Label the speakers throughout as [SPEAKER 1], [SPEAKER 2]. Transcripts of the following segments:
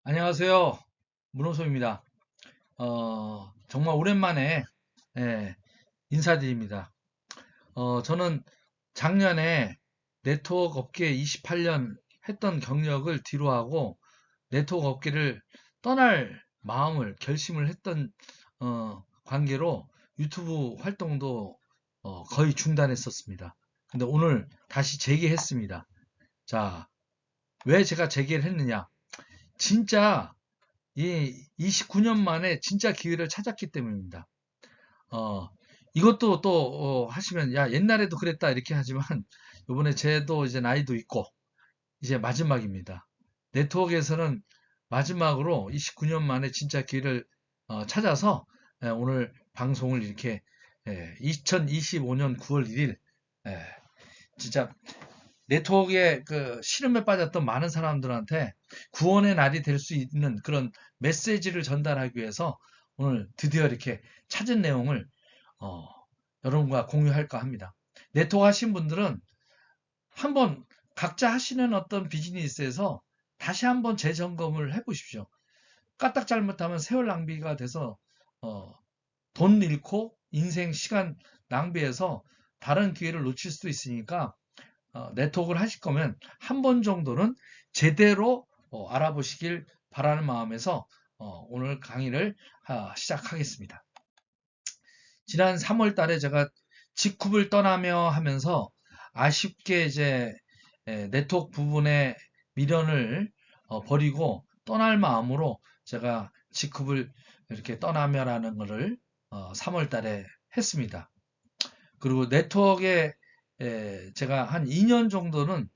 [SPEAKER 1] 안녕하세요. 문호소입니다. 정말 오랜만에 예, 인사드립니다. 저는 작년에 네트워크 업계 28년 했던 경력을 뒤로하고 네트워크 업계를 떠날 마음을 결심을 했던 관계로 유튜브 활동도 거의 중단했었습니다. 근데 오늘 다시 재개했습니다. 자, 왜 제가 재개를 했느냐? 진짜 이 29년 만에 진짜 기회를 찾았기 때문입니다. 어, 이것도 또 하시면 야 옛날에도 그랬다 이렇게 하지만 이번에 제도 이제 나이도 있고 이제 마지막입니다. 네트워크에서는 마지막으로 29년 만에 진짜 기회를 찾아서 오늘 방송을 이렇게 2025년 9월 1일 진짜 네트워크에 그 시름에 빠졌던 많은 사람들한테 구원의 날이 될 수 있는 그런 메시지를 전달하기 위해서 오늘 드디어 이렇게 찾은 내용을 어, 여러분과 공유할까 합니다. 네트워크 하신 분들은 한번 각자 하시는 어떤 비즈니스에서 다시 한번 재점검을 해보십시오. 까딱 잘못하면 세월 낭비가 돼서 어, 돈 잃고 인생 시간 낭비해서 다른 기회를 놓칠 수도 있으니까 네트워크를 하실 거면 한 번 정도는 제대로 알아보시길 바라는 마음에서 오늘 강의를 시작하겠습니다. 지난 3월 달에 제가 직급을 떠나며 하면서 아쉽게 이제 네트워크 부분에 미련을 버리고 떠날 마음으로 제가 직급을 이렇게 떠나며라는 것을 3월 달에 했습니다. 그리고 네트워크에 제가 한 2년 정도는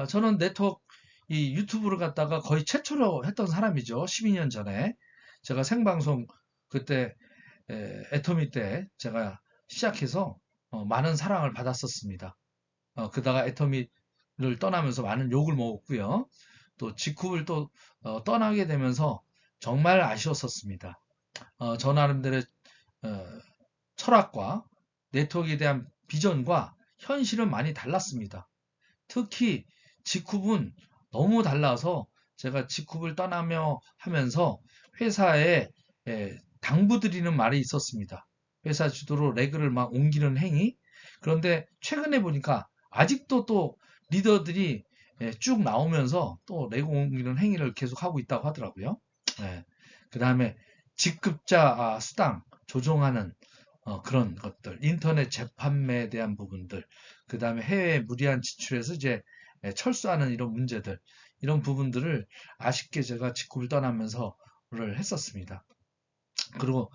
[SPEAKER 1] 저는 네트워크 이 유튜브를 갖다가 거의 최초로 했던 사람이죠. 12년 전에 제가 생방송 그때 애터미 때 제가 시작해서 많은 사랑을 받았었습니다. 그다가 애터미를 떠나면서 많은 욕을 먹었고요. 또 직후를 또 떠나게 되면서 정말 아쉬웠었습니다. 저 나름대로의 어, 철학과 네트워크에 대한 비전과 현실은 많이 달랐습니다. 특히 직후은 너무 달라서 제가 직후를 떠나며 하면서 회사에 당부드리는 말이 있었습니다. 회사 주도로 레그를 막 옮기는 행위. 그런데 최근에 보니까 아직도 또 리더들이 쭉 나오면서 또 레그 옮기는 행위를 계속 하고 있다고 하더라고요. 그 다음에 직급자 수당 조정하는 그런 것들, 인터넷 재판매에 대한 부분들, 그 다음에 해외 무리한 지출에서 이제 철수하는 이런 문제들, 이런 부분들을 아쉽게 제가 직급을 떠나면서를 했었습니다. 그리고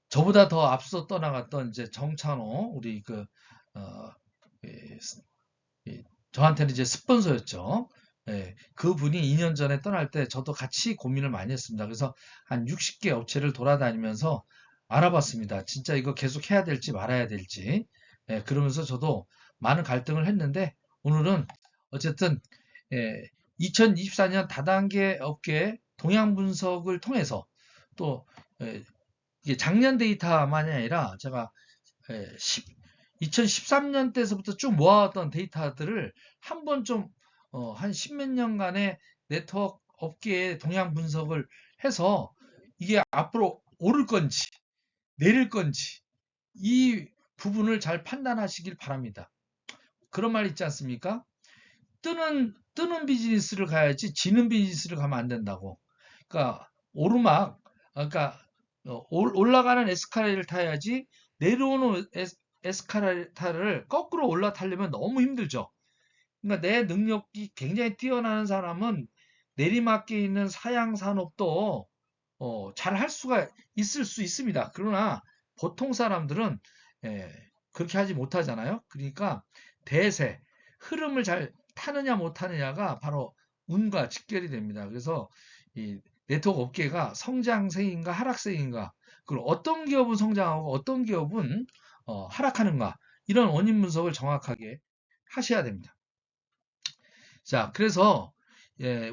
[SPEAKER 1] 저보다 더 앞서 떠나갔던 이제 정찬호, 우리 어, 이, 저한테는 이제 스폰서였죠. 그분이 2년 전에 떠날 때 저도 같이 고민을 많이 했습니다. 그래서 한 60개 업체를 돌아다니면서 알아봤습니다. 진짜 이거 계속 해야 될지 말아야 될지. 그러면서 저도 많은 갈등을 했는데 오늘은 어쨌든 2024년 다단계 업계 동향 분석을 통해서 또 이게 작년 데이터만이 아니라 제가 2013년 때서부터 쭉 모아왔던 데이터들을 한번 좀, 한 십몇 년간의 네트워크 업계의 동향 분석을 해서 이게 앞으로 오를 건지, 내릴 건지, 이 부분을 잘 판단하시길 바랍니다. 그런 말 있지 않습니까? 뜨는 비즈니스를 가야지 지는 비즈니스를 가면 안 된다고. 그러니까 오르막, 그러니까 올라가는 에스카레이터를 타야지 내려오는 에스카레이터를 거꾸로 올라타려면 너무 힘들죠. 그러니까 내 능력이 굉장히 뛰어나는 사람은 내리막에 있는 사양 산업도 잘 할 수가 있을 수 있습니다. 그러나 보통 사람들은 예, 그렇게 하지 못하잖아요. 그러니까 대세, 흐름을 잘 타느냐 못하느냐가 바로 운과 직결이 됩니다. 그래서 이 네트워크 업계가 성장세인가 하락세인가, 그리고 어떤 기업은 성장하고 어떤 기업은 하락하는가, 이런 원인 분석을 정확하게 하셔야 됩니다. 자, 그래서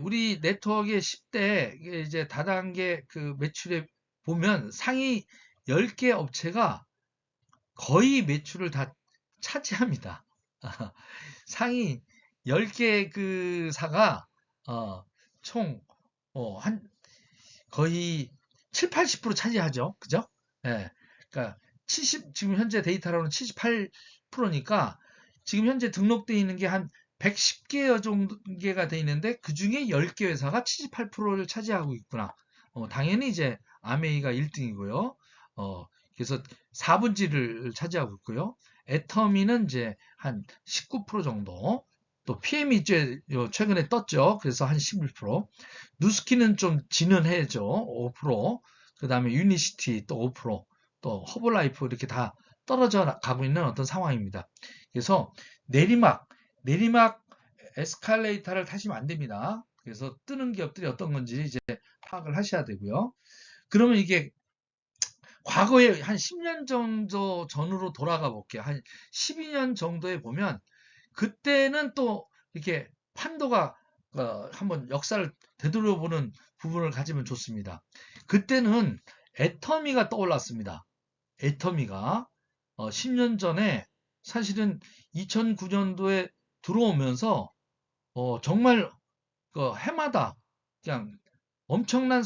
[SPEAKER 1] 우리 네트워크의 10대 이제 다단계 그 매출에 보면 상위 10개 업체가 거의 매출을 다 차지합니다. 상위 10개 그 사가 어, 총 한 거의 7, 80% 차지하죠. 그죠? 예. 그러니까 지금 현재 데이터로는 78%니까 지금 현재 등록되어 있는 게 한 110개 정도가 돼 있는데 그 중에 10개 회사가 78%를 차지하고 있구나. 당연히 이제 아메이가 1등이고요. 그래서 4분지를 차지하고 있고요. 애터미는 이제 한 19% 정도. 또 PM이 이제 최근에 떴죠. 그래서 한 11%. 누스키는 좀 지는 해죠. 5%. 그 다음에 유니시티 또 5%. 또 허블라이프 이렇게 다 떨어져 가고 있는 어떤 상황입니다. 그래서 내리막 에스컬레이터를 타시면 안 됩니다. 그래서 뜨는 기업들이 어떤 건지 이제 파악을 하셔야 되고요. 그러면 이게 과거에 한 10년 정도 전으로 돌아가 볼게요. 한 12년 정도에 보면 그때는 또 이렇게 판도가 한번 역사를 되돌아보는 부분을 가지면 좋습니다. 그때는 애터미가 떠올랐습니다. 애터미가 10년 전에 사실은 2009년도에 들어오면서 정말 해마다 그냥 엄청난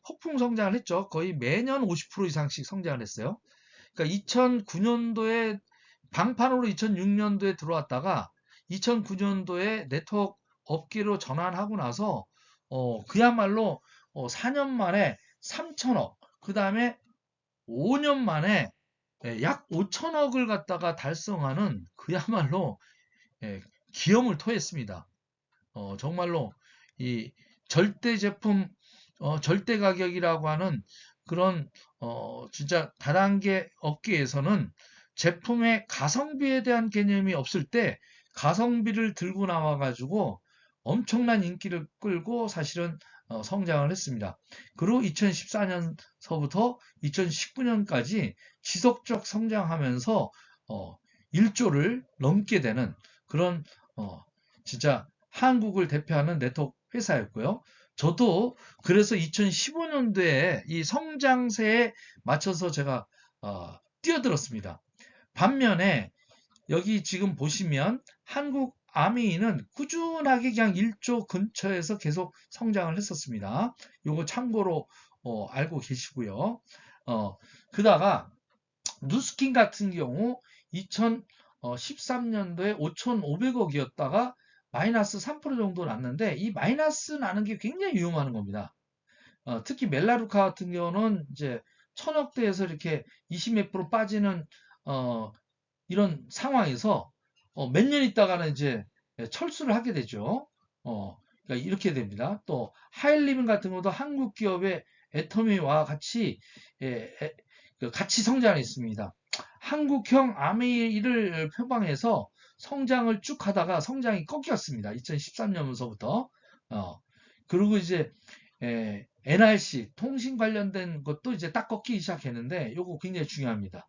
[SPEAKER 1] 폭풍 성장을 했죠. 거의 매년 50% 이상씩 성장을 했어요. 그러니까 2009년도에 방판으로 2006년도에 들어왔다가 2009년도에 네트워크 업계로 전환하고 나서 그야말로 4년 만에 3천억, 그 다음에 5년 만에 약 5천억을 갖다가 달성하는 그야말로 예, 기염을 토했습니다. 정말로 이 절대 제품, 절대 가격이라고 하는 그런 진짜 다단계 업계에서는 제품의 가성비에 대한 개념이 없을 때 가성비를 들고 나와 가지고 엄청난 인기를 끌고 사실은 성장을 했습니다. 그리고 2014년서부터 2019년까지 지속적 성장하면서 1조를 넘게 되는 그런 진짜 한국을 대표하는 네트워크 회사였고요. 저도 그래서 2015년도에 이 성장세에 맞춰서 제가 뛰어들었습니다. 반면에 여기 지금 보시면 한국 아미는 꾸준하게 그냥 1조 근처에서 계속 성장을 했었습니다. 요거 참고로 알고 계시고요. 그다가 누스킨 같은 경우 2013년도에 5,500억이었다가 마이너스 3% 정도 났는데 이 마이너스 나는 게 굉장히 위험한 겁니다. 특히 멜라루카 같은 경우는 이제 1,000억대에서 이렇게 20 몇 프로 빠지는 이런 상황에서 몇 년 있다가는 이제 철수를 하게 되죠. 그러니까 이렇게 됩니다. 또 하일리빈 같은 것도 한국 기업의 애터미와 같이 같이 성장했습니다. 한국형 아메이를 표방해서 성장을 쭉 하다가 성장이 꺾였습니다. 2013년서부터. 그리고 이제 NRC 통신 관련된 것도 이제 딱 꺾이기 시작했는데 요거 굉장히 중요합니다.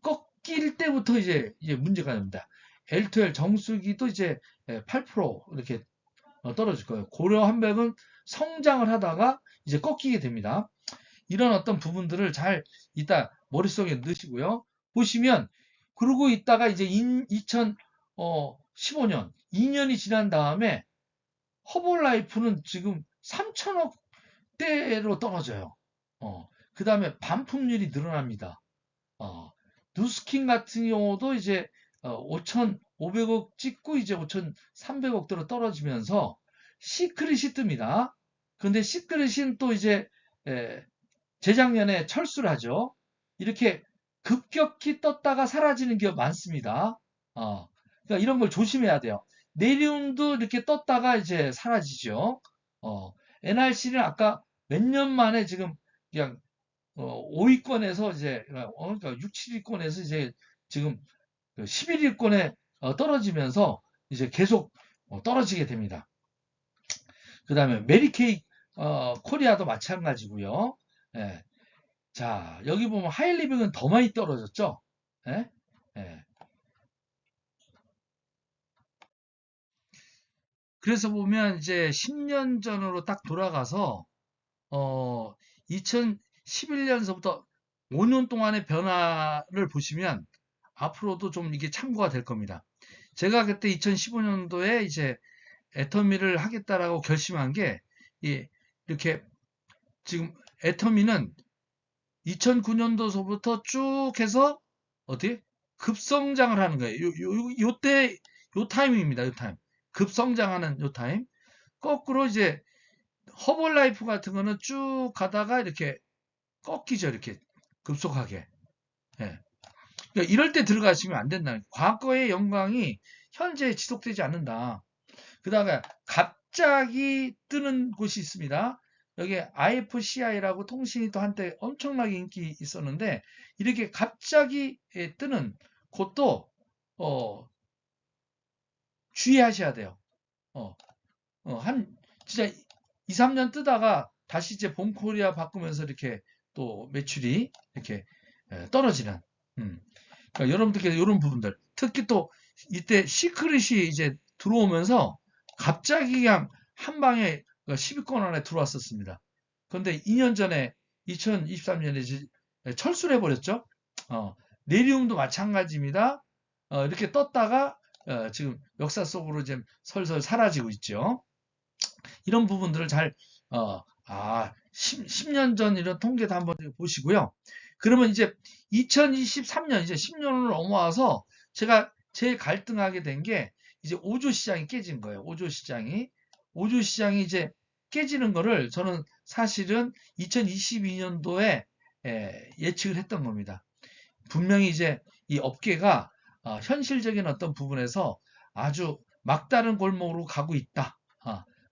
[SPEAKER 1] 꺾일 때부터 이제 문제가 됩니다. L2L 정수기도 이제 8% 이렇게 떨어질 거예요. 고려 한백은 성장을 하다가 이제 꺾이게 됩니다. 이런 어떤 부분들을 잘 이따 머릿속에 넣으시고요. 보시면 그러고 있다가 이제 2015년 2년이 지난 다음에 허블라이프는 지금 3천억대로 떨어져요. 그 다음에 반품률이 늘어납니다. 누스킨 같은 경우도 이제 5,500억 찍고 이제 5,300억대로 떨어지면서 시크릿이 뜹니다. 근데 시크릿은 또 이제 재작년에 철수를 하죠. 이렇게 급격히 떴다가 사라지는 기업 많습니다. 그러니까 이런 걸 조심해야 돼요. 내리움도 이렇게 떴다가 이제 사라지죠. NRC는 아까 몇 년 만에 지금 그냥 5위권에서 이제 그러니까 6, 7위권에서 이제 지금 11위권에 떨어지면서 이제 계속 떨어지게 됩니다. 그 다음에 메리케이 코리아도 마찬가지고요. 예. 자, 여기 보면 하이리빙은 더 많이 떨어졌죠? 예? 예. 그래서 보면 이제 10년 전으로 딱 돌아가서 2011년서부터 5년 동안의 변화를 보시면 앞으로도 좀 이게 참고가 될 겁니다. 제가 그때 2015년도에 이제 애터미를 하겠다라고 결심한 게 이렇게 지금 애터미는 2009년도서부터 쭉 해서 어떻게 급성장을 하는 거예요. 요때 요 타임입니다. 요 타임. 급성장하는 요 타임. 거꾸로 이제 허벌라이프 같은 거는 쭉 가다가 이렇게 꺾이죠. 이렇게 급속하게. 예. 그러니까 이럴 때 들어가시면 안 된다. 과거의 영광이 현재 지속되지 않는다. 그다음에 갑자기 뜨는 곳이 있습니다. 여기 IFCI라고 통신이 또 한때 엄청나게 인기 있었는데 이렇게 갑자기 뜨는 곳도 주의하셔야 돼요. 어, 한 진짜 2, 3년 뜨다가 다시 이제 봄코리아 바꾸면서 이렇게 또 매출이 이렇게 떨어지는. 그러니까 여러분들께서 이런 부분들 특히 또 이때 시크릿이 이제 들어오면서 갑자기 그냥 한 방에 10위권 안에 들어왔었습니다. 그런데 2년 전에 2023년에 철수를 해버렸죠. 내리움도 마찬가지입니다. 이렇게 떴다가 지금 역사 속으로 지금 설설 사라지고 있죠. 이런 부분들을 잘, 10년 전 이런 통계도 한번 보시고요. 그러면 이제 2023년, 이제 10년을 넘어와서 제가 제일 갈등하게 된 게 이제 5조 시장이 깨진 거예요. 5조 시장이. 5조 시장이 이제 깨지는 거를 저는 사실은 2022년도에 예측을 했던 겁니다. 분명히 이제 이 업계가 현실적인 어떤 부분에서 아주 막다른 골목으로 가고 있다.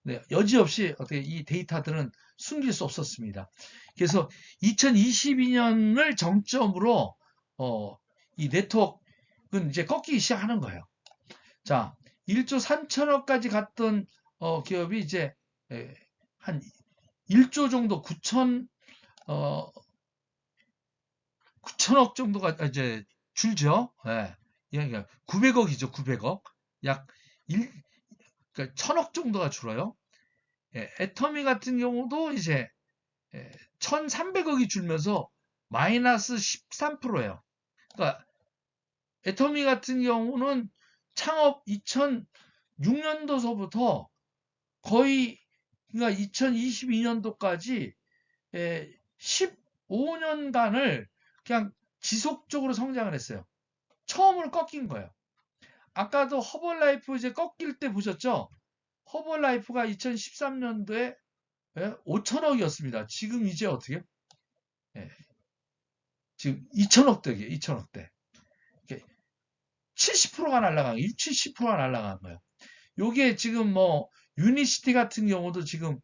[SPEAKER 1] 네, 여지없이 어떻게 이 데이터들은 숨길 수 없었습니다. 그래서 2022년을 정점으로 이 네트워크는 이제 꺾이기 시작하는 거예요. 자, 1조 3천억까지 갔던 기업이 이제 한 1조 정도 9천억 정도가 이제 줄죠. 예. 그러니까 900억이죠. 900억. 약 1, 그러니까 1000억 정도가 줄어요. 예, 애터미 같은 경우도 이제 1300억이 줄면서 마이너스 13%예요. 그러니까 애터미 같은 경우는 창업 2006년도서부터 거의 그러니까 2022년도까지 15년간을 그냥 지속적으로 성장을 했어요. 처음으로 꺾인 거예요. 아까도 허벌라이프 이제 꺾일 때 보셨죠? 허벌라이프가 2013년도에 5천억이었습니다. 지금 이제 어떻게? 예, 지금 2천억대예요. 2천억대. 70%가 날라간 거예요. 70%가 날라간 거예요. 요게 지금 뭐 유니시티 같은 경우도 지금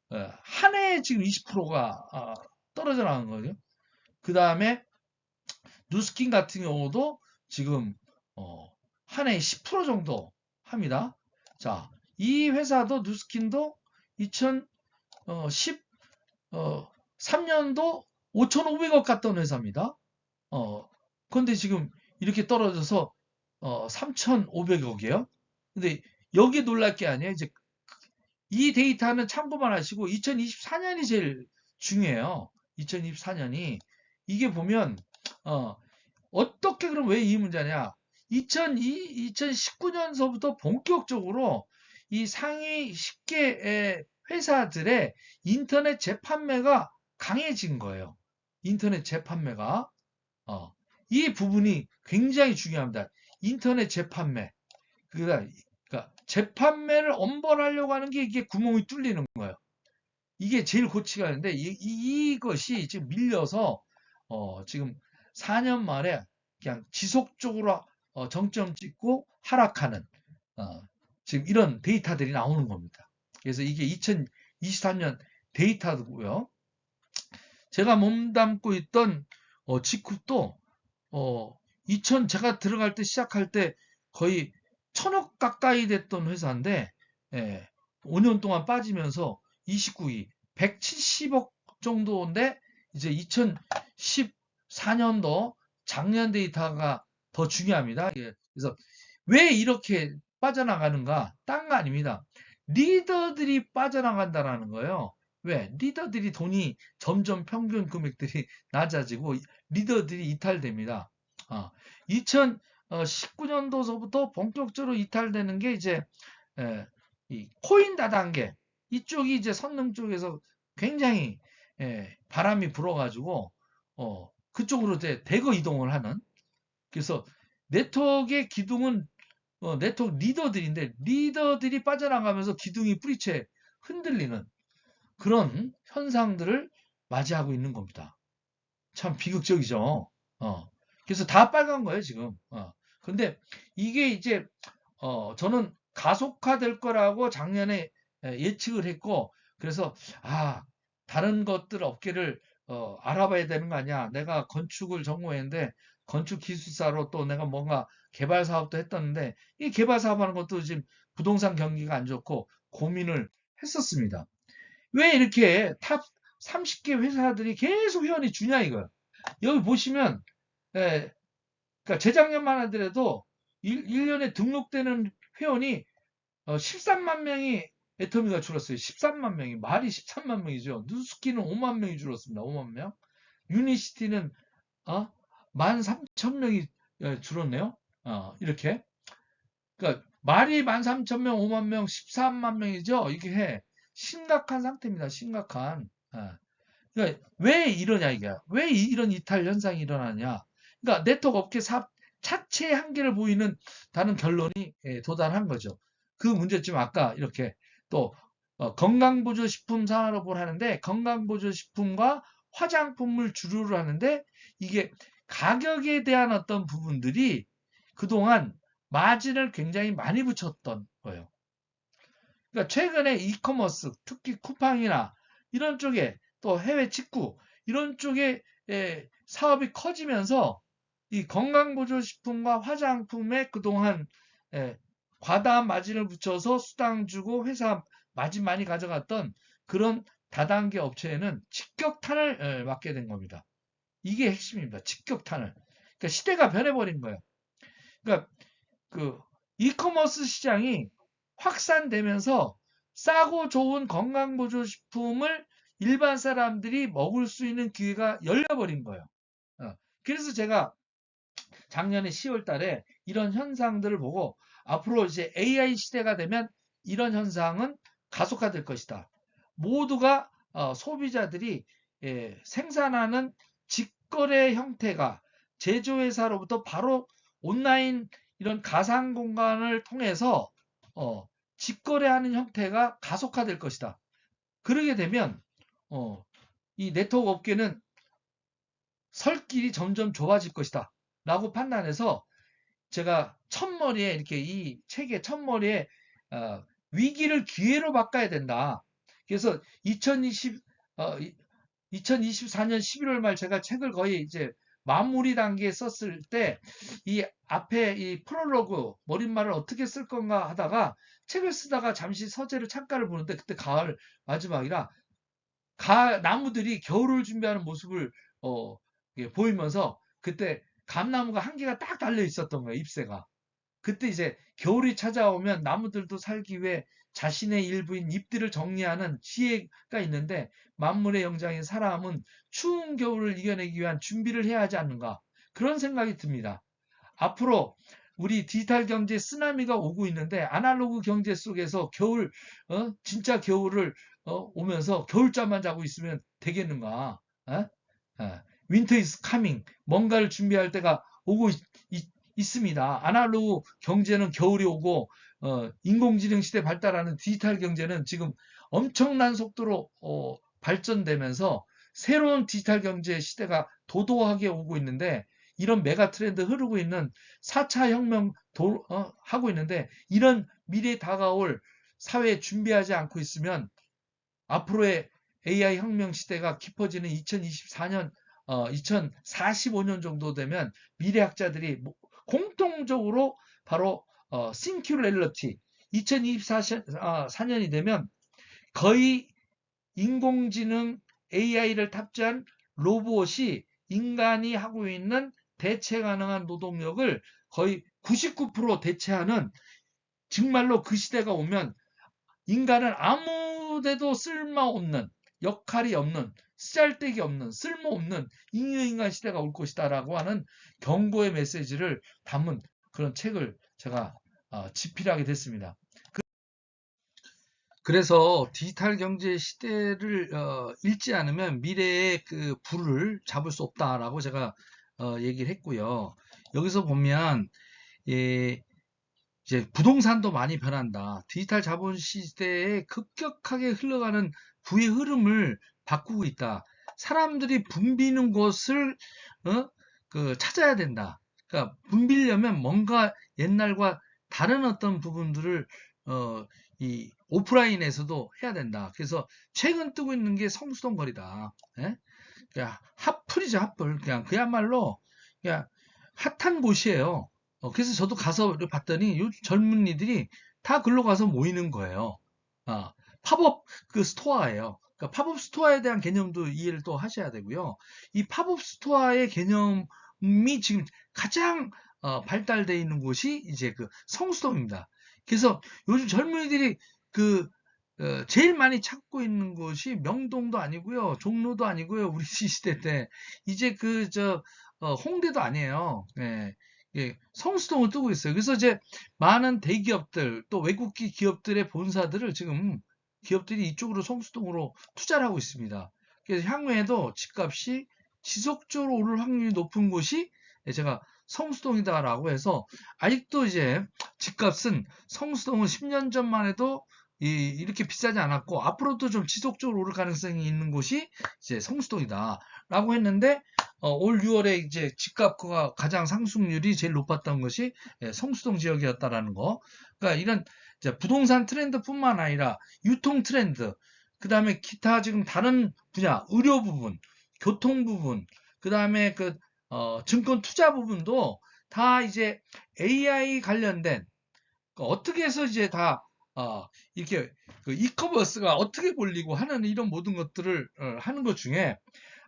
[SPEAKER 1] 한 해에 지금 20%가 떨어져 나간 거죠. 그 다음에 누스킨 같은 경우도 지금 한 해에 10% 정도 합니다. 자, 이 회사도 누스킨도 2013년도 5,500억 갔던 회사입니다. 그런데 지금 이렇게 떨어져서 3,500억이에요. 근데 여기 놀랄 게 아니에요. 이제 이 데이터는 참고만 하시고 2024년이 제일 중요해요. 2024년이 이게 보면 어떻게 그럼 왜 이 문제냐? 2019년서부터 본격적으로 이 상위 10개 회사들의 인터넷 재판매가 강해진 거예요. 인터넷 재판매가. 이 부분이 굉장히 중요합니다. 인터넷 재판매. 그러니까 재판매를 엄벌하려고 하는 게 이게 구멍이 뚫리는 거예요. 이게 제일 고치가 하는데 이것이 지금 밀려서 지금 4년 만에 그냥 지속적으로 정점 찍고 하락하는 지금 이런 데이터들이 나오는 겁니다. 그래서 이게 2023년 데이터고요. 제가 몸담고 있던 직급도 제가 들어갈 때 시작할 때 거의 1000억 가까이 됐던 회사인데 5년 동안 빠지면서 29위 170억 정도인데 이제 2014년도 작년 데이터가 더 중요합니다. 그래서 왜 이렇게 빠져나가는가? 딴 거 아닙니다. 리더들이 빠져나간다라는 거예요. 왜? 리더들이 돈이 점점 평균 금액들이 낮아지고 리더들이 이탈됩니다. 2019년도서부터 본격적으로 이탈되는 게 이제 이 코인 다단계 이쪽이 이제 선릉 쪽에서 굉장히 바람이 불어가지고 그쪽으로 이제 대거 이동을 하는. 그래서 네트워크의 기둥은 네트워크 리더들인데 리더들이 빠져나가면서 기둥이 뿌리채 흔들리는 그런 현상들을 맞이하고 있는 겁니다. 참 비극적이죠. 그래서 다 빨간 거예요, 지금. 근데 이게 이제 저는 가속화될 거라고 작년에 예측을 했고, 그래서 아, 다른 것들 업계를 알아봐야 되는 거 아니야. 내가 건축을 전공했는데 건축 기술사로 또 내가 뭔가 개발 사업도 했었는데 이 개발 사업하는 것도 지금 부동산 경기가 안 좋고 고민을 했었습니다. 왜 이렇게 탑 30개 회사들이 계속 회원이 주냐 이거예요. 여기 보시면 예, 그러니까 재작년만 하더라도 1년에 등록되는 회원이 13만 명이 애터미가 줄었어요. 13만 명이. 말이 13만 명이죠. 누스키는 5만 명이 줄었습니다. 5만 명. 유니시티는 13,000명이 줄었네요. 이렇게. 그러니까 말이 13,000명, 5만 명, 13만 명이죠. 이게 심각한 상태입니다. 심각한. 그러니까 왜 이러냐 이게. 왜 이런 이탈 현상이 일어나냐. 그러니까 네트워크 업계 자체의 한계를 보이는 다른 결론이 도달한 거죠. 그 문제점 아까 이렇게 또 건강보조식품 산업을 하는데 건강보조식품과 화장품을 주류로 하는데 이게 가격에 대한 어떤 부분들이 그동안 마진을 굉장히 많이 붙였던 거예요. 그러니까 최근에 이커머스, 특히 쿠팡이나 이런 쪽에 또 해외 직구 이런 쪽에 사업이 커지면서 이 건강보조식품과 화장품에 그동안 과다한 마진을 붙여서 수당 주고 회사 마진 많이 가져갔던 그런 다단계 업체에는 직격탄을 맞게 된 겁니다. 이게 핵심입니다. 직격탄을. 그러니까 시대가 변해버린 거예요. 그러니까 그 이커머스 시장이 확산되면서 싸고 좋은 건강보조식품을 일반 사람들이 먹을 수 있는 기회가 열려버린 거예요. 그래서 제가 작년에 10월 달에 이런 현상들을 보고 앞으로 이제 AI 시대가 되면 이런 현상은 가속화될 것이다. 모두가 소비자들이 생산하는 직거래 형태가 제조회사로부터 바로 온라인 이런 가상 공간을 통해서 직거래하는 형태가 가속화될 것이다. 그러게 되면 이 네트워크 업계는 설 길이 점점 좁아질 것이다. 라고 판단해서 제가 첫머리에 이렇게 이 책의 첫머리에 위기를 기회로 바꿔야 된다. 그래서 2024년 11월 말 제가 책을 거의 이제 마무리 단계에 썼을 때 이 앞에 이 프롤로그 머릿말을 어떻게 쓸 건가 하다가 책을 쓰다가 잠시 서재를 창가를 보는데 그때 가을 마지막이라 나무들이 겨울을 준비하는 모습을 보이면서 그때 감나무가 한 개가 딱 달려 있었던 거예요, 잎새가. 그때 이제 겨울이 찾아오면 나무들도 살기 위해 자신의 일부인 잎들을 정리하는 지혜가 있는데 만물의 영장인 사람은 추운 겨울을 이겨내기 위한 준비를 해야 하지 않는가. 그런 생각이 듭니다. 앞으로 우리 디지털 경제 쓰나미가 오고 있는데 아날로그 경제 속에서 겨울, 진짜 겨울을 오면서 겨울잠만 자고 있으면 되겠는가? 윈터 이즈 카밍. 뭔가를 준비할 때가 오고 있습니다. 아날로그 경제는 겨울이 오고 인공지능 시대 발달하는 디지털 경제는 지금 엄청난 속도로 발전되면서 새로운 디지털 경제 시대가 도도하게 오고 있는데 이런 메가 트렌드 흐르고 있는 4차 혁명 하고 있는데 이런 미래에 다가올 사회에 준비하지 않고 있으면 앞으로의 AI 혁명 시대가 깊어지는 2024년, 2045년 정도 되면 미래학자들이 공통적으로 바로 싱큐렐러티 2024년이 되면 거의 인공지능 AI를 탑재한 로봇이 인간이 하고 있는 대체 가능한 노동력을 거의 99% 대체하는 정말로 그 시대가 오면 인간은 아무데도 쓸모없는 역할이 없는 쓰잘데기 없는 쓸모없는 잉여인간 시대가 올 것이다라고 하는 경고의 메시지를 담은 그런 책을 제가 집필하게 됐습니다. 그래서 디지털 경제 시대를 읽지 않으면 미래의 그 부를 잡을 수 없다라고 제가 얘기를 했고요. 여기서 보면 예, 이제 부동산도 많이 변한다. 디지털 자본 시대에 급격하게 흘러가는 부의 흐름을 바꾸고 있다. 사람들이 붐비는 곳을 찾아야 된다. 그러니까 붐비려면 뭔가 옛날과 다른 어떤 부분들을 어, 이 오프라인에서도 해야 된다. 그래서 최근 뜨고 있는 게 성수동거리다. 예? 그냥 핫플이죠, 핫플. 그냥 그야말로 그냥 핫한 곳이에요. 그래서 저도 가서 봤더니 요즘 젊은이들이 다 글로 가서 모이는 거예요. 아, 팝업 그 스토어예요. 그러니까 팝업 스토어에 대한 개념도 이해를 또 하셔야 되고요. 이 팝업 스토어의 개념이 지금 가장 발달되어 있는 곳이 이제 그 성수동입니다. 그래서 요즘 젊은이들이 그 제일 많이 찾고 있는 곳이 명동도 아니고요, 종로도 아니고요, 우리 시대 때 이제 홍대도 아니에요. 예, 예, 성수동을 뜨고 있어요. 그래서 이제 많은 대기업들 또 외국기 기업들의 본사들을 지금 기업들이 이쪽으로 성수동으로 투자를 하고 있습니다. 그래서 향후에도 집값이 지속적으로 오를 확률이 높은 곳이 제가 성수동이다라고 해서 아직도 이제 집값은 성수동은 10년 전만 해도 이렇게 비싸지 않았고 앞으로도 좀 지속적으로 오를 가능성이 있는 곳이 이제 성수동이다라고 했는데 올 6월에 이제 집값과 가장 상승률이 제일 높았던 것이 성수동 지역이었다라는 거. 그러니까 이런 이제 부동산 트렌드뿐만 아니라 유통 트렌드, 그 다음에 기타 지금 다른 분야, 의료 부분, 교통 부분, 그 다음에 증권 투자 부분도 다 이제 AI 관련된 어떻게 해서 이제 다 이렇게 그 이커머스가 어떻게 몰리고 하는 이런 모든 것들을 하는 것 중에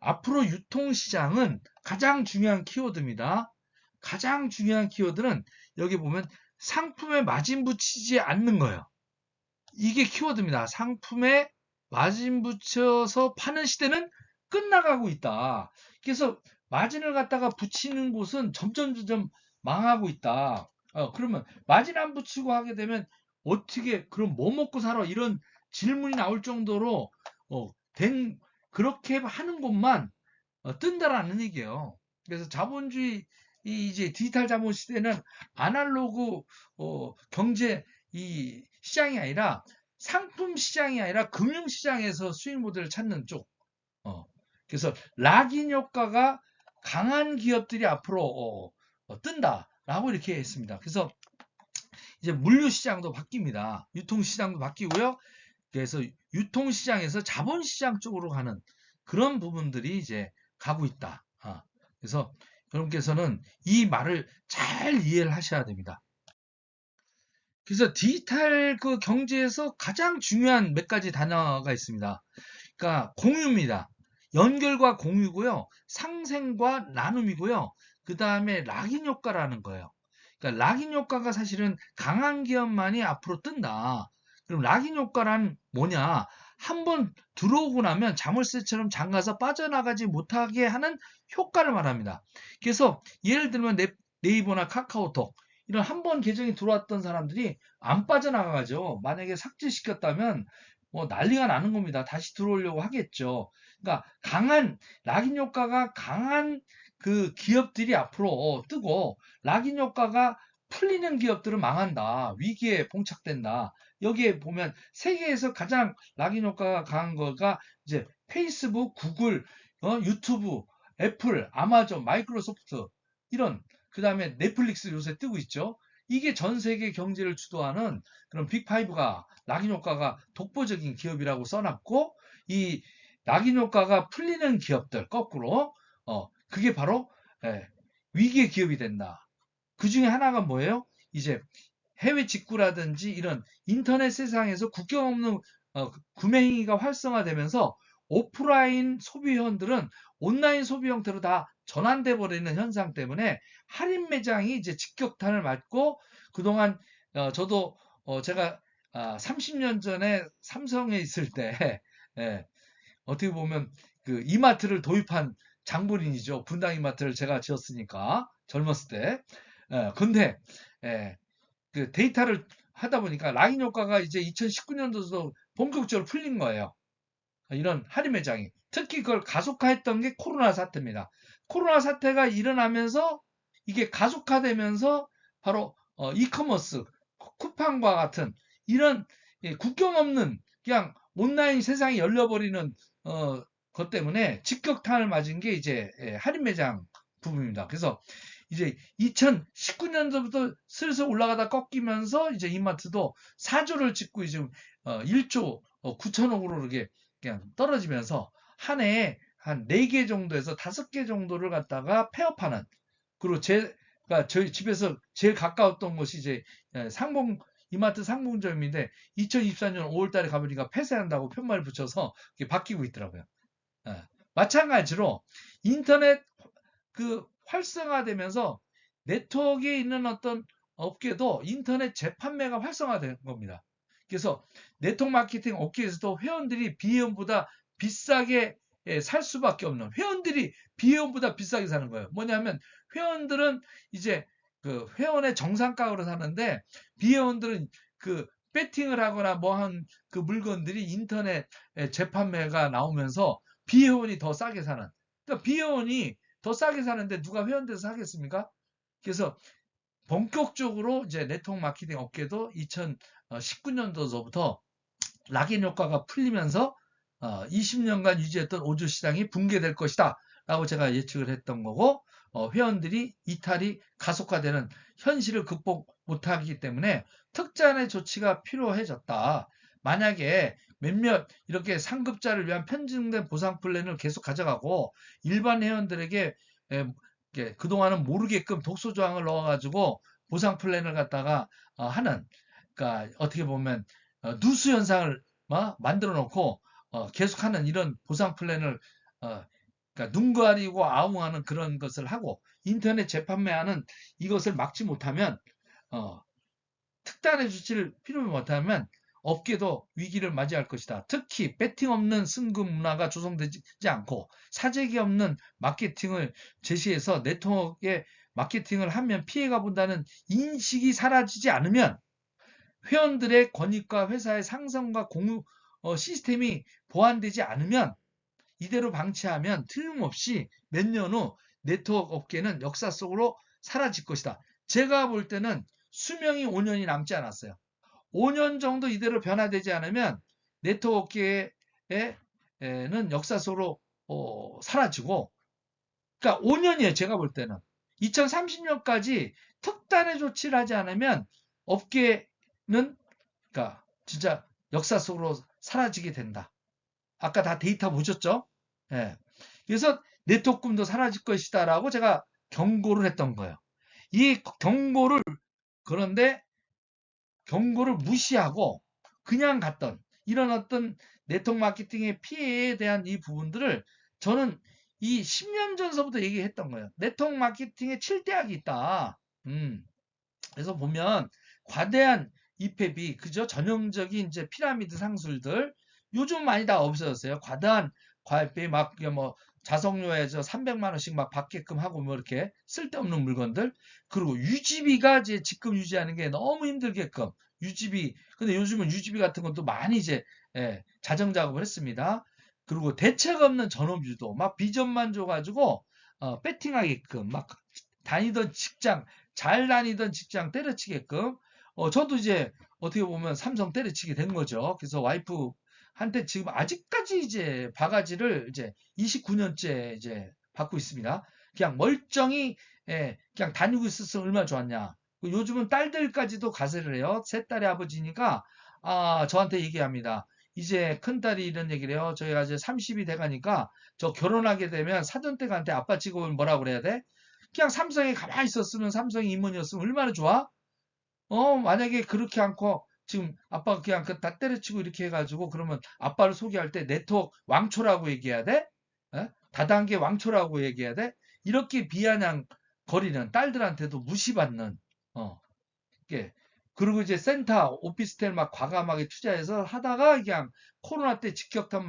[SPEAKER 1] 앞으로 유통시장은 가장 중요한 키워드입니다. 가장 중요한 키워드는 여기 보면 상품에 마진 붙이지 않는 거예요. 이게 키워드입니다. 상품에 마진 붙여서 파는 시대는 끝나가고 있다. 그래서 마진을 갖다가 붙이는 곳은 점점 망하고 있다. 그러면 마진 안 붙이고 하게 되면 어떻게 그럼 뭐 먹고 살아? 이런 질문이 나올 정도로 된 그렇게 하는 곳만 뜬다라는 얘기예요. 그래서 자본주의 이제 디지털 자본 시대는 아날로그 경제 이 시장이 아니라 상품 시장이 아니라 금융 시장에서 수익 모델을 찾는 쪽. 어, 그래서 락인 효과가 강한 기업들이 앞으로 뜬다라고 이렇게 했습니다. 그래서 이제 물류 시장도 바뀝니다. 유통 시장도 바뀌고요. 그래서 유통 시장에서 자본 시장 쪽으로 가는 그런 부분들이 이제 가고 있다. 그래서 여러분께서는 이 말을 잘 이해를 하셔야 됩니다. 그래서 디지털 그 경제에서 가장 중요한 몇 가지 단어가 있습니다. 그러니까 공유입니다. 연결과 공유고요. 상생과 나눔이고요. 그 다음에 락인 효과라는 거예요. 그러니까 락인 효과가 사실은 강한 기업만이 앞으로 뜬다. 그럼 락인 효과란 뭐냐? 한번 들어오고 나면 자물쇠처럼 잠가서 빠져나가지 못하게 하는 효과를 말합니다. 그래서 예를 들면 네이버나 카카오톡 이런 한 번 계정이 들어왔던 사람들이 안 빠져나가죠. 만약에 삭제시켰다면 뭐 난리가 나는 겁니다. 다시 들어오려고 하겠죠. 그러니까 강한 락인 효과가 강한 그 기업들이 앞으로 뜨고 락인 효과가 풀리는 기업들은 망한다. 위기에 봉착된다. 여기에 보면 세계에서 가장 락인 효과가 강한 거가 이제 페이스북, 구글, 유튜브, 애플, 아마존, 마이크로소프트 이런 그 다음에 넷플릭스 요새 뜨고 있죠. 이게 전 세계 경제를 주도하는 그런 빅5가 락인 효과가 독보적인 기업이라고 써놨고 이 락인 효과가 풀리는 기업들 거꾸로 그게 바로 위기의 기업이 된다. 그 중에 하나가 뭐예요? 이제 해외 직구라든지 이런 인터넷 세상에서 국경 없는 구매 행위가 활성화되면서 오프라인 소비원들은 온라인 소비 형태로 다 전환돼 버리는 현상 때문에 할인 매장이 이제 직격탄을 맞고 그동안 저도 제가 30년 전에 삼성에 있을 때 예, 어떻게 보면 그 이마트를 도입한 장본인이죠. 분당 이마트를 제가 지었으니까 젊었을 때. 근데 그 데이터를 하다 보니까 라인 효과가 이제 2019년도도 본격적으로 풀린 거예요. 이런 할인 매장이. 특히 그걸 가속화했던 게 코로나 사태입니다. 코로나 사태가 일어나면서 이게 가속화되면서 바로 이커머스, 쿠팡과 같은 이런 국경 없는 그냥 온라인 세상이 열려버리는 것 때문에 직격탄을 맞은 게 이제 할인 매장 부분입니다. 그래서 이제 2019년도부터 슬슬 올라가다 꺾이면서 이제 이마트도 4조를 찍고 이제 1조 9천억으로 이렇게 그냥 떨어지면서 한 해에 한 4개 정도에서 5개 정도를 갖다가 폐업하는, 그리고 제가 저희 집에서 제일 가까웠던 곳이 이제 이마트 상봉점인데 2024년 5월 달에 가보니까 폐쇄한다고 편말 붙여서 바뀌고 있더라고요. 예. 마찬가지로 인터넷 활성화되면서 네트워크에 있는 어떤 업계도 인터넷 재판매가 활성화된 겁니다. 그래서 네트워크 마케팅 업계에서도 회원들이 비회원보다 비싸게 살 수밖에 없는, 회원들이 비회원보다 비싸게 사는 거예요. 뭐냐면 회원들은 이제 그 회원의 정상가로 사는데 비회원들은 그 배팅을 하거나 뭐 한 그 물건들이 인터넷 재판매가 나오면서 비회원이 더 싸게 사는. 그러니까 비회원이 더 싸게 사는데 누가 회원돼서 사겠습니까? 그래서 본격적으로 이제 네트워크 마케팅 업계도 2019년도서부터 락인 효과가 풀리면서 20년간 유지했던 오주 시장이 붕괴될 것이다 라고 제가 예측을 했던 거고, 회원들이 이탈이 가속화되는 현실을 극복 못하기 때문에 특단의 조치가 필요해졌다. 만약에 몇몇 이렇게 상급자를 위한 편중된 보상 플랜을 계속 가져가고 일반 회원들에게 그동안은 모르게끔 독소 조항을 넣어가지고 보상 플랜을 갖다가 하는, 그러니까 어떻게 보면 누수 현상을 만들어 놓고 계속하는 이런 보상 플랜을 그러니까 눈 가리고 아웅하는 그런 것을 하고 인터넷 재판매하는 이것을 막지 못하면, 특단의 조치를 필요 못하면 업계도 위기를 맞이할 것이다. 특히 배팅 없는 승급 문화가 조성되지 않고 사재기 없는 마케팅을 제시해서 네트워크에 마케팅을 하면 피해가 본다는 인식이 사라지지 않으면, 회원들의 권익과 회사의 상성과 공유 시스템이 보완되지 않으면, 이대로 방치하면 틀림없이 몇 년 후 네트워크 업계는 역사 속으로 사라질 것이다. 제가 볼 때는 수명이 5년이 남지 않았어요. 5년 정도 이대로 변화되지 않으면 네트워크 업계는 역사 속으로 사라지고, 그러니까 5년이에요. 제가 볼 때는 2030년까지 특단의 조치를 하지 않으면 업계는 그러니까 진짜 역사 속으로 사라지게 된다. 아까 다 데이터 보셨죠? 예. 그래서 네트워크금도 사라질 것이다라고 제가 경고를 했던 거예요. 이 경고를, 그런데 경고를 무시하고 그냥 갔던 이런 어떤 네트워크 마케팅의 피해에 대한 이 부분들을 저는 이 10년 전서부터 얘기했던 거예요. 네트워크 마케팅에 7대학이 있다. 그래서 보면 과대한 입회비, 그죠? 전형적인 이제 피라미드 상술들 요즘 많이 다 없어졌어요. 과다한 과외비 뭐 자석료에 300만 원씩 막 받게끔 하고 뭐 이렇게 쓸데없는 물건들, 그리고 유지비가 이제 직급 유지하는 게 너무 힘들게끔 유지비. 근데 요즘은 유지비 같은 것도 많이 이제 자정 작업을 했습니다. 그리고 대책 없는 전업주도 막 비전만 줘가지고 배팅하게끔 막 다니던 직장, 잘 다니던 직장 때려치게끔, 저도 이제 어떻게 보면 삼성 때려치게 된 거죠. 그래서 와이프한테 지금 아직까지 이제 바가지를 이제 29년째 이제 받고 있습니다. 그냥 멀쩡히 그냥 다니고 있었으면 얼마나 좋았냐. 요즘은 딸들까지도 가세를 해요. 세 딸의 아버지니까 저한테 얘기합니다. 이제 큰딸이 이런 얘기를 해요. 저희가 이제 30이 돼가니까 저 결혼하게 되면 사돈댁한테 아빠 직업을 뭐라고 그래야 돼? 그냥 삼성에 가만히 있었으면 삼성이 임원이었으면 얼마나 좋아? 만약에 그렇게 않고 지금 아빠가 그냥 다 때려치고 이렇게 해가지고 그러면 아빠를 소개할 때 네트워크 왕초라고 얘기해야 돼? 다단계 왕초라고 얘기해야 돼? 이렇게 비아냥 거리는 딸들한테도 무시받는, 게. 그리고 이제 센터, 오피스텔 막 과감하게 투자해서 하다가 그냥 코로나 때 직격탄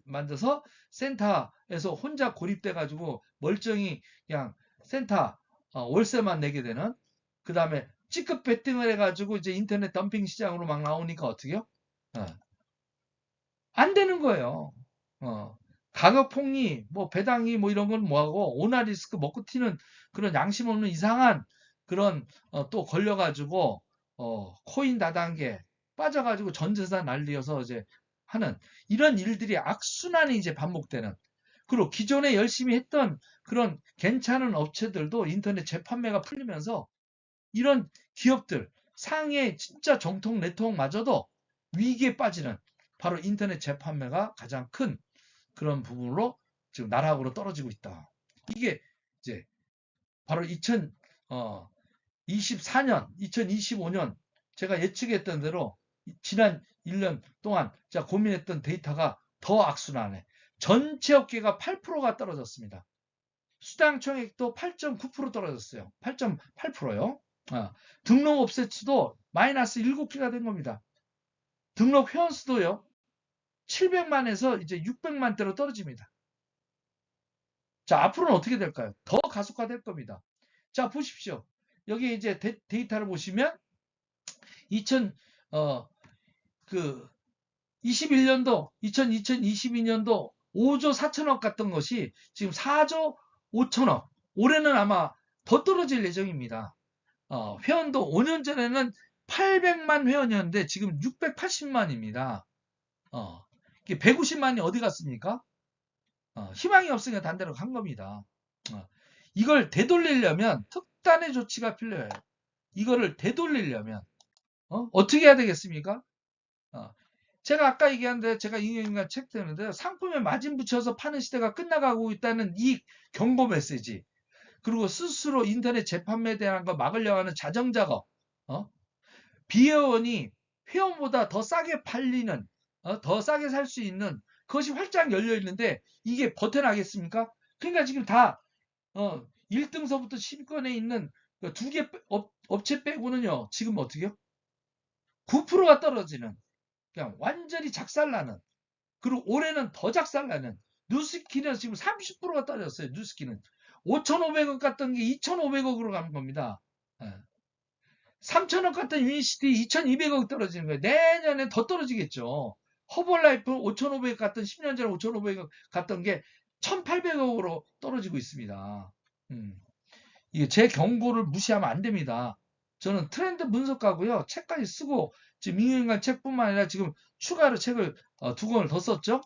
[SPEAKER 1] 만져서 센터에서 혼자 고립돼가지고 멀쩡히 그냥 센터 월세만 내게 되는, 그 다음에 C급 베팅을 해가지고 이제 인터넷 덤핑 시장으로 막 나오니까 어떻게요? 어. 안 되는 거예요. 가격 폭리, 뭐 배당이 뭐 이런 건 뭐하고 오나리스크 먹고 튀는 그런 양심 없는 이상한 그런 또 걸려가지고 코인 다단계 빠져가지고 전 재산 날리어서 이제 하는 이런 일들이 악순환이 이제 반복되는. 그리고 기존에 열심히 했던 그런 괜찮은 업체들도 인터넷 재판매가 풀리면서 이런 기업들 상해 진짜 정통 네트워크마저도 위기에 빠지는 바로 인터넷 재판매가 가장 큰 그런 부분으로 지금 나락으로 떨어지고 있다. 이게 이제 바로 2024년, 2025년 제가 예측했던 대로 지난 1년 동안 제가 고민했던 데이터가 더 악순환해. 전체 업계가 8%가 떨어졌습니다. 수당 총액도 8.9% 떨어졌어요. 8.8%요. 등록 업체수도 마이너스 7개가 된 겁니다. 등록 회원 수도요. 700만에서 이제 600만대로 떨어집니다. 자, 앞으로는 어떻게 될까요? 더 가속화될 겁니다. 자, 보십시오. 여기 이제 데이터를 보시면 2000, 그 21년도, 2022년도 5조 4천억 갔던 것이 지금 4조 5천억. 올해는 아마 더 떨어질 예정입니다. 회원도 5년 전에는 800만 회원이었는데 지금 680만입니다. 150만이 어디 갔습니까? 희망이 없으니까 단대로 간 겁니다. 이걸 되돌리려면 특단의 조치가 필요해요. 이거를 되돌리려면 어떻게 해야 되겠습니까? 제가 아까 얘기한데 제가 인간 책 되는데요. 상품에 마진 붙여서 파는 시대가 끝나가고 있다는 이 경고 메시지. 그리고 스스로 인터넷 재판매에 대한 거 막으려고 하는 자정 작업. 비회원이 회원보다 더 싸게 팔리는, 더 싸게 살 수 있는 그것이 활짝 열려 있는데 이게 버텨나겠습니까? 그러니까 지금 다 1등서부터 10위권에 있는 두 개 업체 빼고는요. 지금 어떻게요? 9%가 떨어지는 그냥 완전히 작살나는 그리고 올해는 더 작살나는 뉴스키는 지금 30%가 떨어졌어요. 뉴스키는 5,500억 갔던 게 2,500억으로 가는 겁니다. 3,000억 갔던 유니시티 2,200억 떨어지는 거예요. 내년에 더 떨어지겠죠. 허벌라이프 5,500억 갔던 10년 전에 5,500억 갔던 게 1,800억으로 떨어지고 있습니다. 이게 제 경고를 무시하면 안 됩니다. 저는 트렌드 분석가고요. 책까지 쓰고 지금 인간 책뿐만 아니라 지금 추가로 책을 2권을 더 썼죠.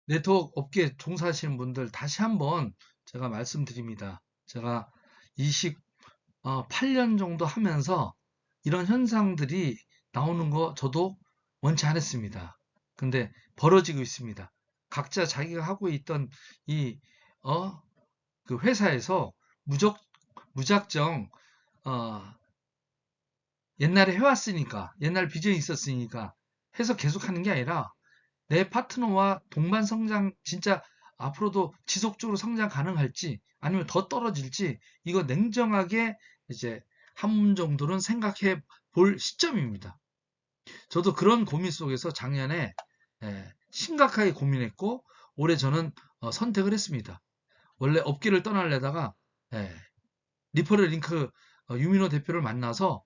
[SPEAKER 1] 네트워크 업계에 종사하시는 분들 다시 한번 제가 말씀드립니다. 제가 28년 정도 하면서 이런 현상들이 나오는 거 저도 원치 않았습니다. 근데 벌어지고 있습니다. 각자 자기가 하고 있던 그 회사에서 무작정 옛날에 해왔으니까 옛날 비전이 있었으니까 해서 계속하는 게 아니라 내 파트너와 동반 성장 진짜 앞으로도 지속적으로 성장 가능할지 아니면 더 떨어질지 이거 냉정하게 이제 한 번 정도는 생각해 볼 시점입니다. 저도 그런 고민 속에서 작년에 심각하게 고민했고 올해 저는 선택을 했습니다. 원래 업계를 떠나려다가 리퍼럴 링크 유민호 대표를 만나서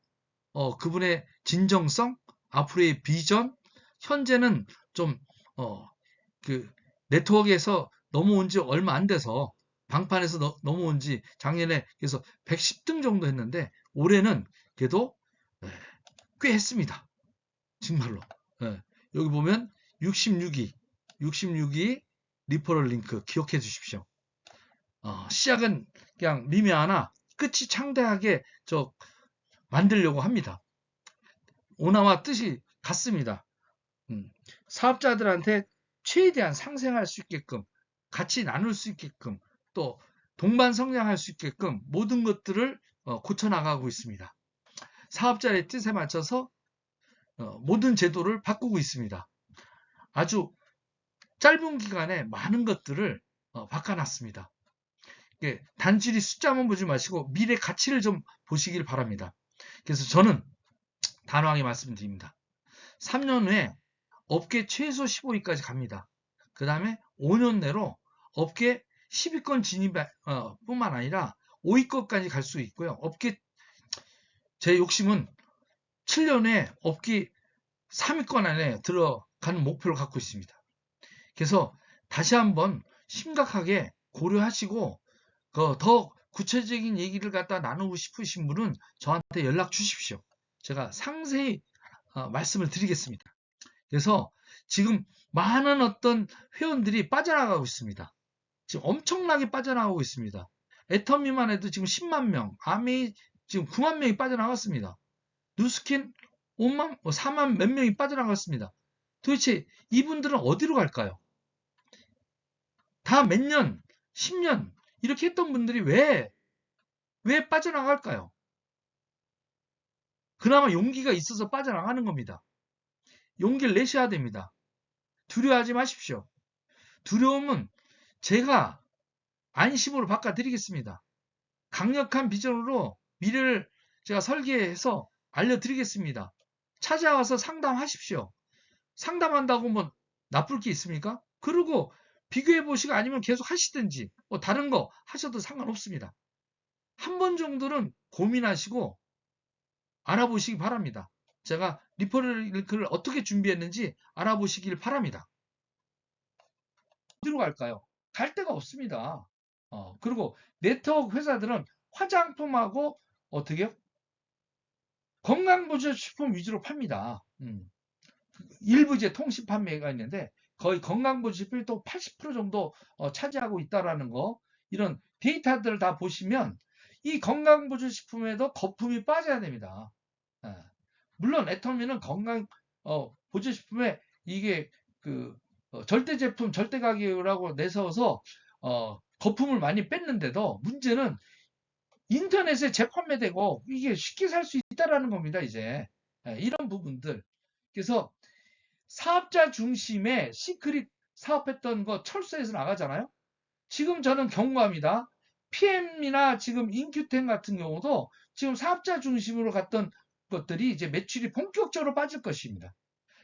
[SPEAKER 1] 그분의 진정성, 앞으로의 비전, 현재는 좀 그 네트워크에서 넘어온 지 얼마 안 돼서 방판에서 넘어온 지 작년에 그래서 110등 정도 했는데 올해는 그래도 꽤 했습니다. 정말로. 여기 보면 66위 리퍼럴 링크 기억해 주십시오. 시작은 그냥 미미하나 끝이 창대하게 만들려고 합니다. 오나와 뜻이 같습니다. 사업자들한테 최대한 상생할 수 있게끔 같이 나눌 수 있게끔 또 동반 성장할 수 있게끔 모든 것들을 고쳐나가고 있습니다. 사업자의 뜻에 맞춰서 모든 제도를 바꾸고 있습니다. 아주 짧은 기간에 많은 것들을 바꿔놨습니다. 단순히 숫자만 보지 마시고 미래 가치를 좀 보시길 바랍니다. 그래서 저는 단호하게 말씀드립니다. 3년 후에 업계 최소 15위까지 갑니다. 그 다음에 5년 내로 업계 10위권 진입 뿐만 아니라 5위권까지 갈 수 있고요. 제 욕심은 7년 후에 업계 3위권 안에 가는 목표를 갖고 있습니다. 그래서 다시 한번 심각하게 고려하시고 더 구체적인 얘기를 갖다 나누고 싶으신 분은 저한테 연락 주십시오. 제가 상세히 말씀을 드리겠습니다. 그래서 지금 많은 어떤 회원들이 빠져나가고 있습니다. 지금 엄청나게 빠져나가고 있습니다. 애터미만 해도 지금 10만 명, 아메이 지금 9만 명이 빠져나갔습니다. 누스킨 5만, 4만 몇 명이 빠져나갔습니다. 도대체 이분들은 어디로 갈까요? 다 몇 년, 10년 이렇게 했던 분들이 왜 빠져나갈까요? 그나마 용기가 있어서 빠져나가는 겁니다. 용기를 내셔야 됩니다. 두려워하지 마십시오. 두려움은 제가 안심으로 바꿔드리겠습니다. 강력한 비전으로 미래를 제가 설계해서 알려드리겠습니다. 찾아와서 상담하십시오. 상담한다고 뭐 나쁠 게 있습니까? 그리고 비교해 보시고 아니면 계속 하시든지 뭐 다른 거 하셔도 상관없습니다. 한 번 정도는 고민하시고 알아보시기 바랍니다. 제가 리퍼럴 글을 어떻게 준비했는지 알아보시길 바랍니다. 어디로 갈까요? 갈 데가 없습니다. 그리고 네트워크 회사들은 화장품하고 어떻게요? 건강보조식품 위주로 팝니다. 일부 이제 통신 판매가 있는데 거의 건강보조식품이 또 80% 정도 차지하고 있다라는 거, 이런 데이터들을 다 보시면 이 건강보조식품에도 거품이 빠져야 됩니다. 물론 애터미는 건강 보조식품에 이게 그 절대 제품, 절대 가격이라고 내세워서 거품을 많이 뺐는데도 문제는 인터넷에 재판매되고 이게 쉽게 살 수 있다라는 겁니다. 이제 이런 부분들. 그래서 사업자 중심의 시크릿 사업했던 거 철수해서 나가잖아요. 지금 저는 경고합니다. PM이나 지금 인큐텐 같은 경우도 지금 사업자 중심으로 갔던 것들이 이제 매출이 본격적으로 빠질 것입니다.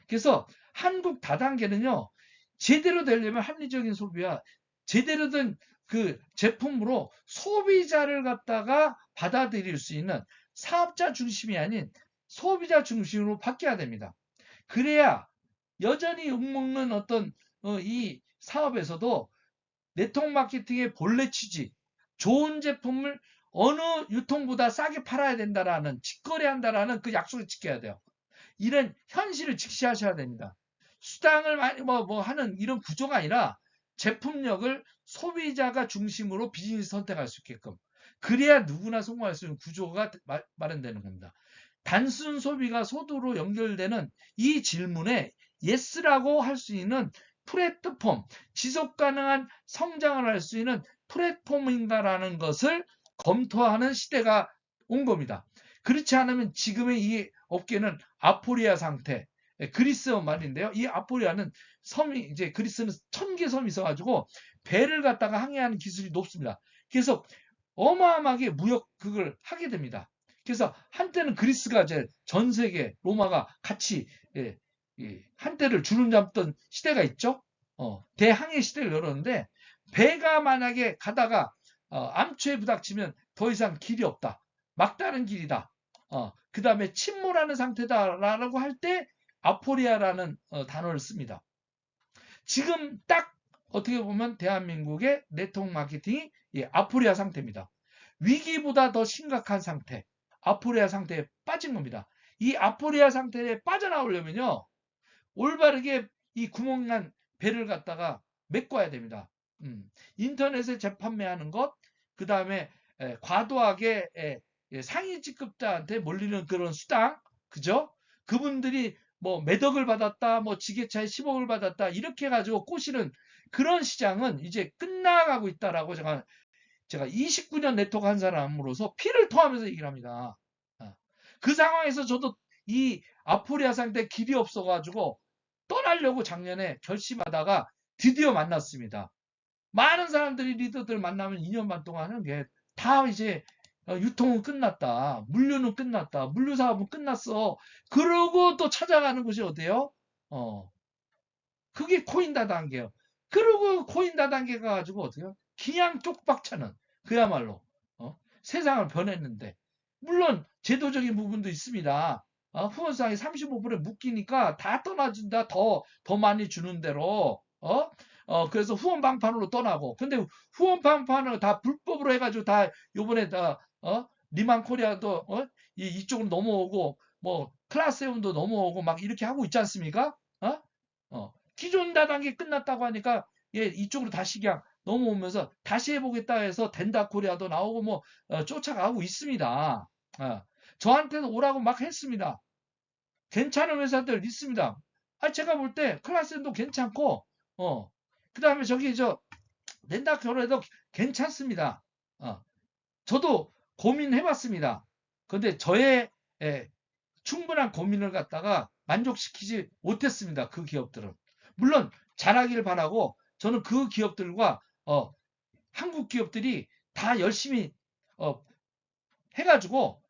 [SPEAKER 1] 그래서 한국 다단계는요, 제대로 되려면 합리적인 소비와 제대로 된 그 제품으로 소비자를 갖다가 받아들일 수 있는 사업자 중심이 아닌 소비자 중심으로 바뀌어야 됩니다. 그래야 여전히 욕먹는 어떤 이 사업에서도 네트워크 마케팅의 본래 취지, 좋은 제품을 어느 유통보다 싸게 팔아야 된다라는, 직거래한다라는 그 약속을 지켜야 돼요. 이런 현실을 직시하셔야 됩니다. 수당을 많이 하는 이런 구조가 아니라 제품력을 소비자가 중심으로 비즈니스 선택할 수 있게끔, 그래야 누구나 성공할 수 있는 구조가 마련되는 겁니다. 단순 소비가 소도로 연결되는 이 질문에 예스라고 할 수 있는 플랫폼, 지속 가능한 성장을 할 수 있는 플랫폼인가라는 것을 검토하는 시대가 온 겁니다. 그렇지 않으면 지금의 이 업계는 아포리아 상태, 그리스어 말인데요. 이 아포리아는 섬이, 이제 그리스는 1000개 섬이 있어가지고 배를 갖다가 항해하는 기술이 높습니다. 그래서 어마어마하게 무역 그걸 하게 됩니다. 그래서 한때는 그리스가 이제 전 세계 로마가 같이 한때를 주름잡던 시대가 있죠. 대항해 시대를 열었는데 배가 만약에 가다가 암초에 부닥치면 더 이상 길이 없다. 막다른 길이다. 그 다음에 침몰하는 상태다라고 할 때 아포리아라는 단어를 씁니다. 지금 딱 어떻게 보면 대한민국의 네트워크 마케팅이 아포리아 상태입니다. 위기보다 더 심각한 상태, 아포리아 상태에 빠진 겁니다. 이 아포리아 상태에 빠져나오려면요, 올바르게 이 구멍난 배를 갖다가 메꿔야 됩니다. 인터넷에 재판매하는 것, 그 다음에 과도하게 상위 직급자한테 몰리는 그런 수당, 그죠? 그분들이 뭐 매덕을 받았다, 뭐 지게차에 10억을 받았다, 이렇게 가지고 꼬시는 그런 시장은 이제 끝나가고 있다라고 제가 29년 네트워크 한 사람으로서 피를 토하면서 얘기를 합니다. 그 상황에서 저도 이 아포리아 상태 길이 없어가지고 떠나려고 작년에 결심하다가 드디어 만났습니다. 많은 사람들이 리더들 만나면 2년 반 동안 하는 게 다 이제 유통은 끝났다. 물류는 끝났다. 물류 사업은 끝났어. 그러고 또 찾아가는 곳이 어디예요? 그게 코인 다단계예요. 그리고 코인 다단계가 가지고 어떻게요? 그냥 쪽박차는 그야말로 세상을 변했는데, 물론 제도적인 부분도 있습니다. 후원상이 35%에 묶이니까 다 떠나준다. 더 많이 주는 대로. 그래서 후원 방판으로 떠나고. 근데 후원 방판을 다 불법으로 해가지고 다 요번에 다, 리만 코리아도, 이쪽으로 넘어오고, 뭐, 클라스에온도 넘어오고 막 이렇게 하고 있지 않습니까? 기존 다단계 끝났다고 하니까, 예, 이쪽으로 다시 그냥 넘어오면서 다시 해보겠다 해서 덴다 코리아도 나오고 뭐, 쫓아가고 있습니다. 저한테도 오라고 막 했습니다. 괜찮은 회사들 있습니다. 제가 볼 때 클라스도 괜찮고, 그 다음에 저기 낸다 결혼해도 괜찮습니다. 저도 고민해봤습니다. 근데 저의 충분한 고민을 갖다가 만족시키지 못했습니다. 그 기업들은. 물론 잘하기를 바라고 저는 그 기업들과 한국 기업들이 다 열심히 해가지고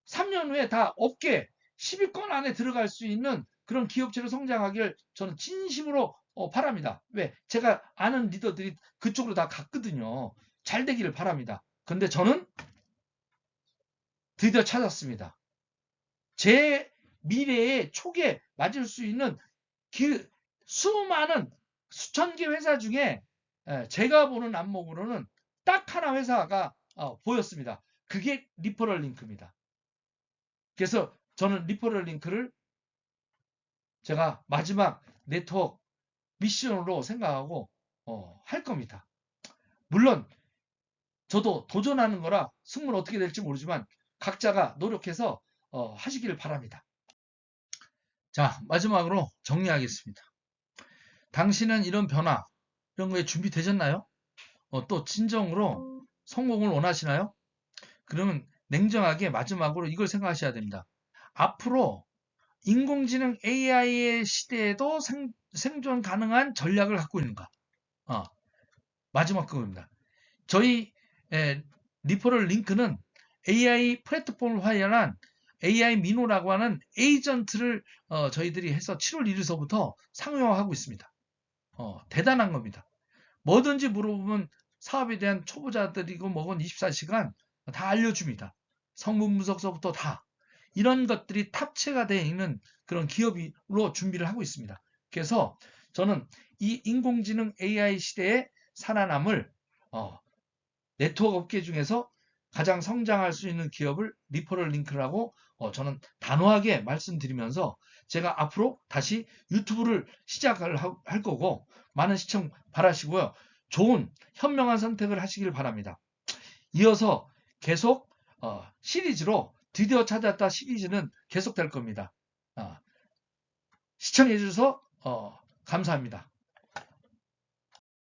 [SPEAKER 1] 3년 후에 다 업계 10위권 안에 들어갈 수 있는 그런 기업체로 성장하기를 저는 진심으로 바랍니다. 왜? 제가 아는 리더들이 그쪽으로 다 갔거든요. 잘 되기를 바랍니다. 근데 저는 드디어 찾았습니다. 제 미래의 촉에 맞을 수 있는 수많은 수천 개 회사 중에 제가 보는 안목으로는 딱 하나 회사가 보였습니다. 그게 리퍼럴 링크입니다. 그래서 저는 리퍼럴 링크를 제가 마지막 네트워크 미션으로 생각하고 할 겁니다. 물론 저도 도전하는 거라 승부는 어떻게 될지 모르지만 각자가 노력해서 하시기를 바랍니다. 자, 마지막으로 정리하겠습니다. 당신은 이런 변화, 이런 거에 준비되셨나요? 또 진정으로 성공을 원하시나요? 그러면 냉정하게 마지막으로 이걸 생각하셔야 됩니다. 앞으로 인공지능 AI의 시대에도 생존 가능한 전략을 갖고 있는가? 마지막 그겁니다. 저희 리퍼럴 링크는 AI 플랫폼을 활용한 AI 미노라고 하는 에이전트를 저희들이 해서 7월 1일서부터 상용화하고 있습니다. 대단한 겁니다. 뭐든지 물어보면 사업에 대한 초보자들이고 뭐건 24시간 다 알려줍니다. 성분 분석서부터 다. 이런 것들이 탑재가 되어 있는 그런 기업으로 준비를 하고 있습니다. 그래서 저는 이 인공지능 AI 시대에 살아남을 네트워크 업계 중에서 가장 성장할 수 있는 기업을 리퍼럴 링크라고 저는 단호하게 말씀드리면서 제가 앞으로 다시 유튜브를 시작을 할 거고 많은 시청 바라시고요. 좋은 현명한 선택을 하시길 바랍니다. 이어서 계속 시리즈로 드디어 찾았다 시리즈는 계속될 겁니다. 시청해 주셔서 감사합니다.